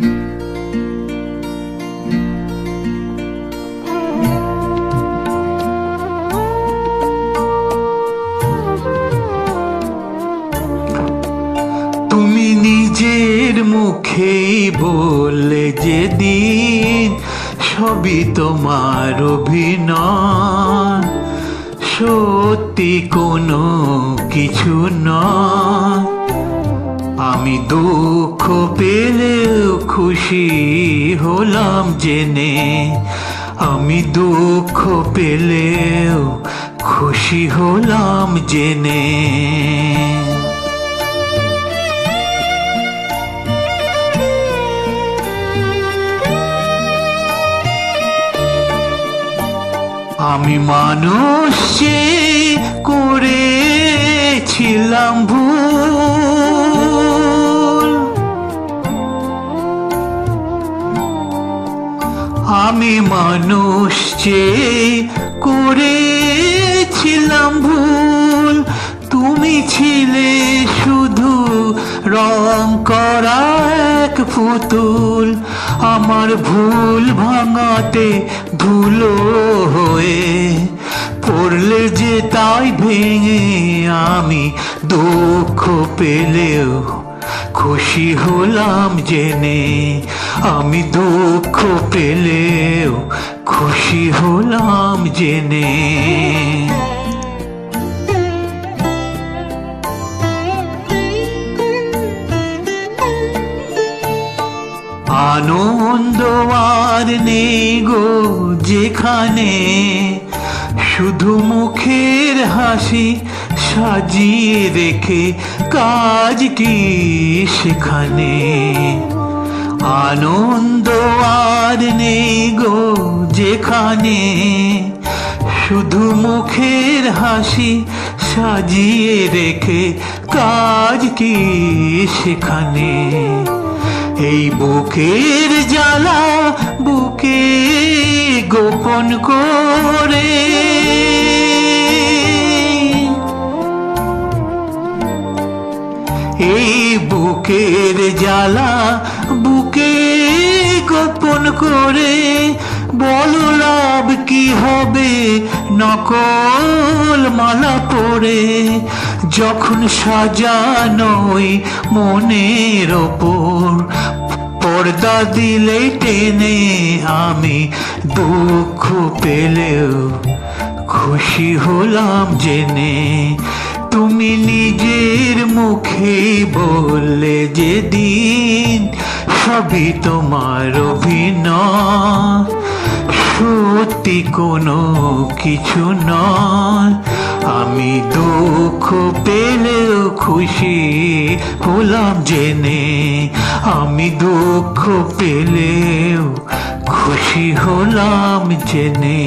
তুমি নিজের মুখেই বললে যেদিন সবই তোমার অভিনয়, সত্যি কোনো কিছু নয়। আমি দুঃখ পেলেও খুশি হলাম জেনে, আমি দুঃখ পেলেও খুশি হলাম জেনে। আমি মানুষ করেছিলাম ভুল, আমি মানুষ করেছিলাম ভুল। তুমি ছিলে শুধু রং করা এক পুতুল, আমার ভুল ভাঙাতে ধুলো হয়ে পড়লে যে তাই ভেঙে। আমি দুঃখ পেলেও খুশি হলাম জেনে, আমি দুঃখ পেলেও খুশি হলাম জেনে। আনন্দ আর নেই গো যেখানে, শুধু মুখের হাসি সাজিয়ে রেখে কাজ কি সেখানে। আনন্দ আর নেই গো যেখানে, শুধু মুখের হাসি সাজিয়ে রেখে কাজ কি সেখানে। এই বুকের জ্বালা বুকে গোপন করে, এই বুকের জ্বালা বুকে গোপন করে। বলো লাভ কি হবে নকল মালা পরে, যখন সাজানোই মনের ওপর পর্দা দিলে টেনে। আমি দুঃখ পেলেও খুশি হলাম জেনে, তুমি নিজের মুখেই বললে যেদিন সবই তোমার অভিনয়, সত্যি কোনো কিছু নয়। আমি দুঃখ পেলেও খুশি হলাম জেনে, আমি দুঃখ পেলেও খুশি হলাম জেনে।